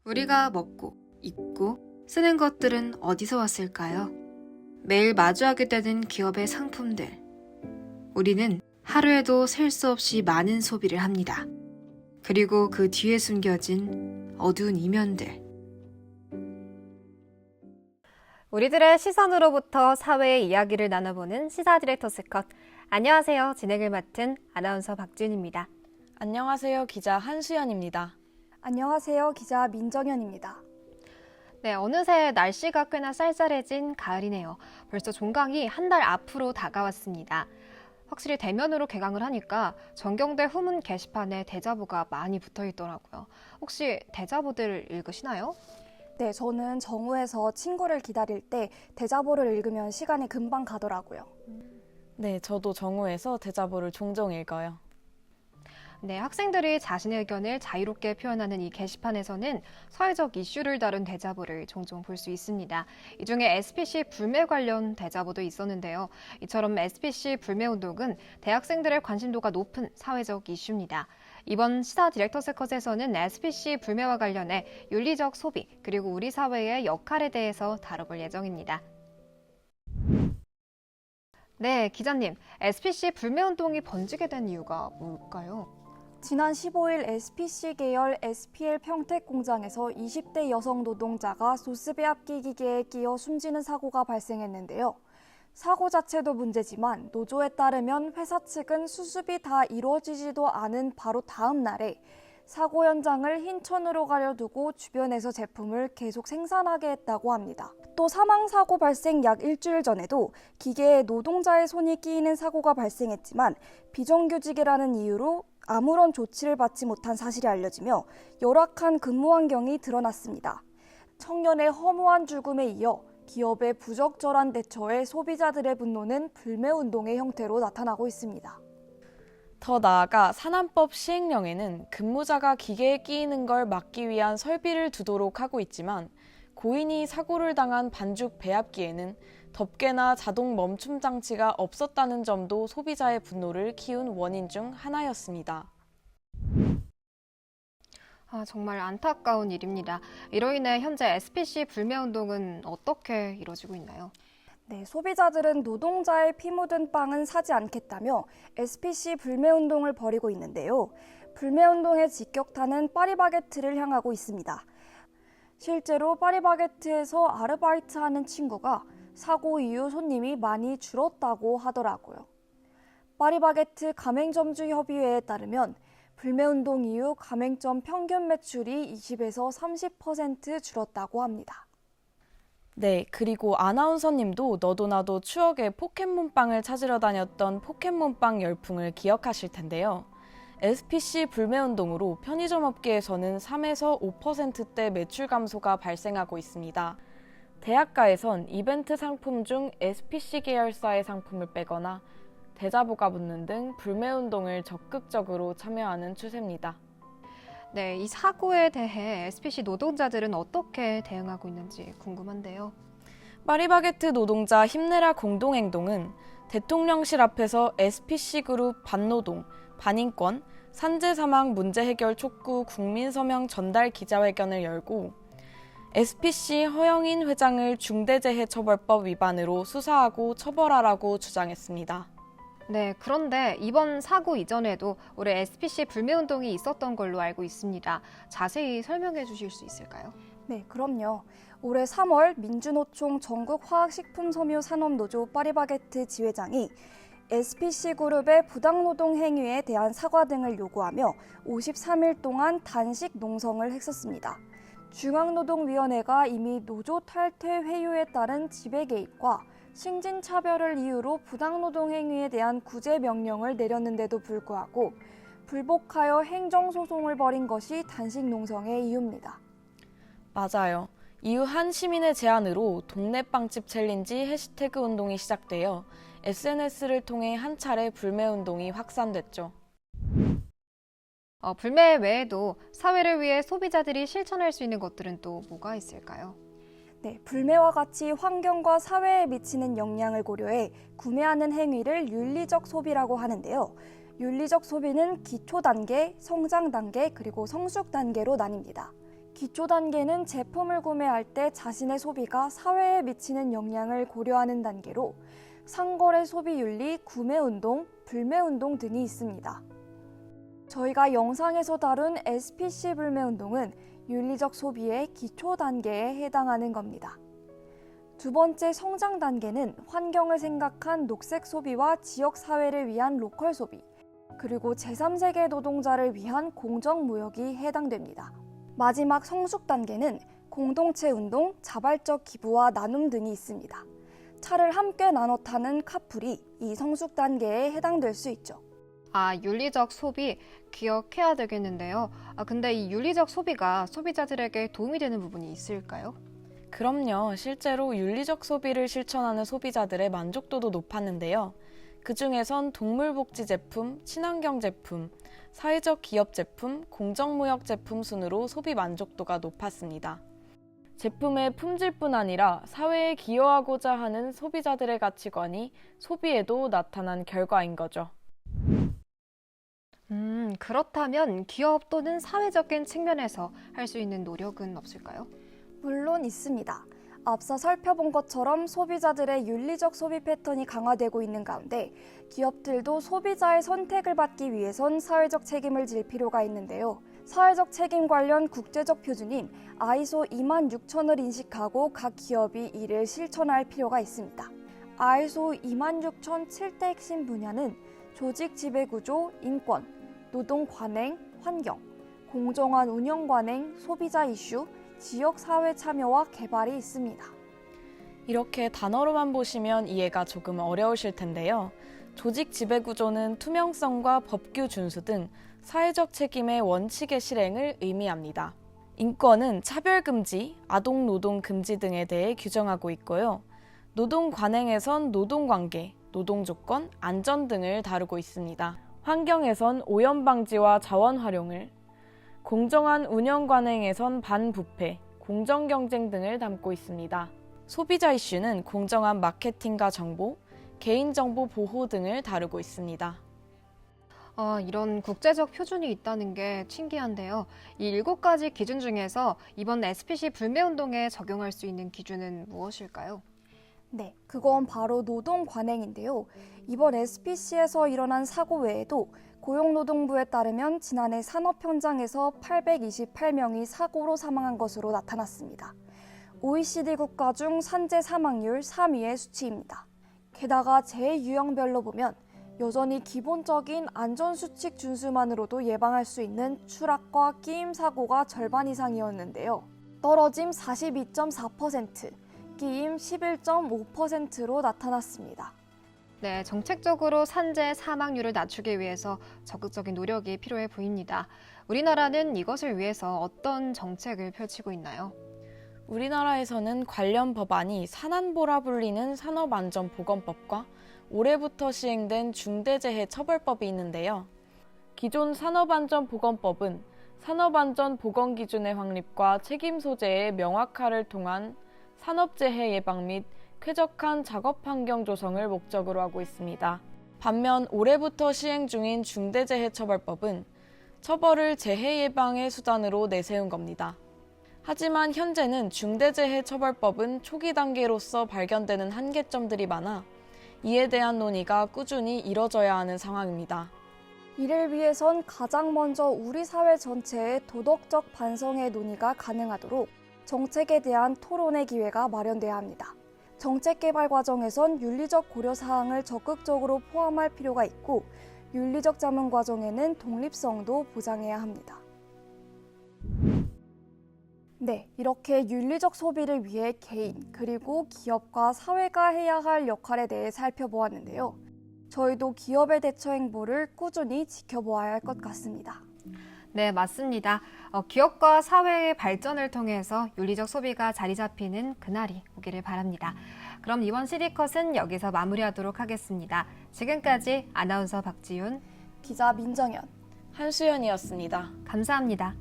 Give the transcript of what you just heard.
우리가 먹고, 입고, 쓰는 것들은 어디서 왔을까요? 매일 마주하게 되는 기업의 상품들. 우리는 하루에도 셀 수 없이 많은 소비를 합니다. 그리고 그 뒤에 숨겨진 어두운 이면들. 우리들의 시선으로부터 사회의 이야기를 나눠보는 시사 디렉터스 컷. 안녕하세요. 진행을 맡은 아나운서 박지윤입니다. 안녕하세요. 기자 한수연입니다. 안녕하세요. 기자 민정현입니다. 네, 어느새 날씨가 꽤나 쌀쌀해진 가을이네요. 벌써 종강이 한 달 앞으로 다가왔습니다. 확실히 대면으로 개강을 하니까 전경대 후문 게시판에 대자보가 많이 붙어 있더라고요. 혹시 대자보들 읽으시나요? 네, 저는 정우에서 친구를 기다릴 때 대자보를 읽으면 시간이 금방 가더라고요. 네, 저도 정우에서 대자보를 종종 읽어요. 네, 학생들이 자신의 의견을 자유롭게 표현하는 이 게시판에서는 사회적 이슈를 다룬 대자보를 종종 볼 수 있습니다. 이 중에 SPC 불매 관련 대자보도 있었는데요. 이처럼 SPC 불매 운동은 대학생들의 관심도가 높은 사회적 이슈입니다. 이번 시사 디렉터스 컷에서는 SPC 불매와 관련해 윤리적 소비 그리고 우리 사회의 역할에 대해서 다뤄볼 예정입니다. 네, 기자님, SPC 불매 운동이 번지게 된 이유가 뭘까요? 지난 15일 SPC 계열 SPL 평택 공장에서 20대 여성 노동자가 소스 배합기 기계에 끼어 숨지는 사고가 발생했는데요. 사고 자체도 문제지만 노조에 따르면 회사 측은 수습이 다 이루어지지도 않은 바로 다음 날에 사고 현장을 흰천으로 가려두고 주변에서 제품을 계속 생산하게 했다고 합니다. 또 사망사고 발생 약 일주일 전에도 기계에 노동자의 손이 끼이는 사고가 발생했지만 비정규직이라는 이유로 아무런 조치를 받지 못한 사실이 알려지며 열악한 근무 환경이 드러났습니다. 청년의 허무한 죽음에 이어 기업의 부적절한 대처에 소비자들의 분노는 불매운동의 형태로 나타나고 있습니다. 더 나아가 산안법 시행령에는 근무자가 기계에 끼이는 걸 막기 위한 설비를 두도록 하고 있지만 고인이 사고를 당한 반죽 배합기에는 덮개나 자동 멈춤 장치가 없었다는 점도 소비자의 분노를 키운 원인 중 하나였습니다. 정말 안타까운 일입니다. 이로 인해 현재 SPC 불매 운동은 어떻게 이루어지고 있나요? 네, 소비자들은 노동자의 피 묻은 빵은 사지 않겠다며 SPC 불매 운동을 벌이고 있는데요. 불매 운동의 직격탄은 파리바게트를 향하고 있습니다. 실제로 파리바게트에서 아르바이트하는 친구가 사고 이후 손님이 많이 줄었다고 하더라고요. 파리바게트 가맹점주 협의회에 따르면 불매운동 이후 가맹점 평균 매출이 20에서 30% 줄었다고 합니다. 네, 그리고 아나운서님도 너도 나도 추억의 포켓몬빵을 찾으러 다녔던 포켓몬빵 열풍을 기억하실 텐데요. SPC 불매운동으로 편의점 업계에서는 3에서 5%대 매출 감소가 발생하고 있습니다. 대학가에선 이벤트 상품 중 SPC 계열사의 상품을 빼거나 대자보가 붙는 등 불매운동을 적극적으로 참여하는 추세입니다. 네, 이 사고에 대해 SPC 노동자들은 어떻게 대응하고 있는지 궁금한데요. 파리바게트 노동자 힘내라 공동행동은 대통령실 앞에서 SPC 그룹 반노동, 반인권, 산재 사망 문제 해결 촉구 국민 서명 전달 기자회견을 열고 SPC 허영인 회장을 중대재해처벌법 위반으로 수사하고 처벌하라고 주장했습니다. 네, 그런데 이번 사고 이전에도 올해 SPC 불매 운동이 있었던 걸로 알고 있습니다. 자세히 설명해 주실 수 있을까요? 네, 그럼요. 올해 3월 민주노총 전국화학식품섬유산업노조 파리바게트 지회장이 SPC그룹의 부당노동 행위에 대한 사과 등을 요구하며 53일 동안 단식 농성을 했었습니다. 중앙노동위원회가 이미 노조 탈퇴 회유에 따른 지배 개입과 승진차별을 이유로 부당노동 행위에 대한 구제 명령을 내렸는데도 불구하고 불복하여 행정소송을 벌인 것이 단식 농성의 이유입니다. 맞아요. 이후 한 시민의 제안으로 동네 빵집 챌린지 해시태그 운동이 시작되어 SNS를 통해 한 차례 불매운동이 확산됐죠. 불매 외에도 사회를 위해 소비자들이 실천할 수 있는 것들은 또 뭐가 있을까요? 네, 불매와 같이 환경과 사회에 미치는 영향을 고려해 구매하는 행위를 윤리적 소비라고 하는데요. 윤리적 소비는 기초 단계, 성장 단계, 그리고 성숙 단계로 나뉩니다. 기초 단계는 제품을 구매할 때 자신의 소비가 사회에 미치는 영향을 고려하는 단계로 상거래 소비윤리, 구매운동, 불매운동 등이 있습니다. 저희가 영상에서 다룬 SPC 불매운동은 윤리적 소비의 기초 단계에 해당하는 겁니다. 두 번째 성장 단계는 환경을 생각한 녹색 소비와 지역 사회를 위한 로컬 소비, 그리고 제3세계 노동자를 위한 공정무역이 해당됩니다. 마지막 성숙 단계는 공동체 운동, 자발적 기부와 나눔 등이 있습니다. 차를 함께 나눠 타는 카풀이 이 성숙 단계에 해당될 수 있죠. 윤리적 소비 기억해야 되겠는데요. 근데 이 윤리적 소비가 소비자들에게 도움이 되는 부분이 있을까요? 그럼요. 실제로 윤리적 소비를 실천하는 소비자들의 만족도도 높았는데요. 그중에선 동물복지 제품, 친환경 제품, 사회적 기업 제품, 공정무역 제품 순으로 소비 만족도가 높았습니다. 제품의 품질뿐 아니라 사회에 기여하고자 하는 소비자들의 가치관이 소비에도 나타난 결과인 거죠. 그렇다면 기업 또는 사회적인 측면에서 할 수 있는 노력은 없을까요? 물론 있습니다. 앞서 살펴본 것처럼 소비자들의 윤리적 소비 패턴이 강화되고 있는 가운데 기업들도 소비자의 선택을 받기 위해선 사회적 책임을 질 필요가 있는데요. 사회적 책임 관련 국제적 표준인 ISO 26000을 인식하고 각 기업이 이를 실천할 필요가 있습니다. ISO 26000 7대 핵심 분야는 조직 지배구조, 인권, 노동 관행, 환경, 공정한 운영 관행, 소비자 이슈, 지역 사회 참여와 개발이 있습니다. 이렇게 단어로만 보시면 이해가 조금 어려우실 텐데요. 조직 지배구조는 투명성과 법규 준수 등 사회적 책임의 원칙의 실행을 의미합니다. 인권은 차별금지, 아동노동 금지 등에 대해 규정하고 있고요. 노동 관행에선 노동관계, 노동조건, 안전 등을 다루고 있습니다. 환경에선 오염 방지와 자원 활용을, 공정한 운영 관행에선 반부패, 공정경쟁 등을 담고 있습니다. 소비자 이슈는 공정한 마케팅과 정보, 개인정보 보호 등을 다루고 있습니다. 이런 국제적 표준이 있다는 게 신기한데요. 이 7가지 기준 중에서 이번 SPC 불매운동에 적용할 수 있는 기준은 무엇일까요? 네, 그건 바로 노동 관행인데요. 이번 SPC에서 일어난 사고 외에도 고용노동부에 따르면 지난해 산업 현장에서 828명이 사고로 사망한 것으로 나타났습니다. OECD 국가 중 산재 사망률 3위의 수치입니다. 게다가 재유형별로 보면 여전히 기본적인 안전수칙 준수만으로도 예방할 수 있는 추락과 끼임 사고가 절반 이상이었는데요. 떨어짐 42.4%, 끼임 11.5%로 나타났습니다. 네, 정책적으로 산재 사망률을 낮추기 위해서 적극적인 노력이 필요해 보입니다. 우리나라는 이것을 위해서 어떤 정책을 펼치고 있나요? 우리나라에서는 관련 법안이 산안보라 불리는 산업안전보건법과 올해부터 시행된 중대재해처벌법이 있는데요. 기존 산업안전보건법은 산업안전보건기준의 확립과 책임 소재의 명확화를 통한 산업재해 예방 및 쾌적한 작업환경 조성을 목적으로 하고 있습니다. 반면 올해부터 시행 중인 중대재해처벌법은 처벌을 재해 예방의 수단으로 내세운 겁니다. 하지만 현재는 중대재해처벌법은 초기 단계로서 발견되는 한계점들이 많아 이에 대한 논의가 꾸준히 이뤄져야 하는 상황입니다. 이를 위해선 가장 먼저 우리 사회 전체의 도덕적 반성의 논의가 가능하도록 정책에 대한 토론의 기회가 마련돼야 합니다. 정책 개발 과정에선 윤리적 고려 사항을 적극적으로 포함할 필요가 있고 윤리적 자문 과정에는 독립성도 보장해야 합니다. 네, 이렇게 윤리적 소비를 위해 개인 그리고 기업과 사회가 해야 할 역할에 대해 살펴보았는데요. 저희도 기업의 대처 행보를 꾸준히 지켜보아야 할 것 같습니다. 네, 맞습니다. 기업과 사회의 발전을 통해서 윤리적 소비가 자리 잡히는 그날이 오기를 바랍니다. 그럼 이번 시리컷은 여기서 마무리하도록 하겠습니다. 지금까지 아나운서 박지윤, 기자 민정현, 한수연이었습니다. 감사합니다.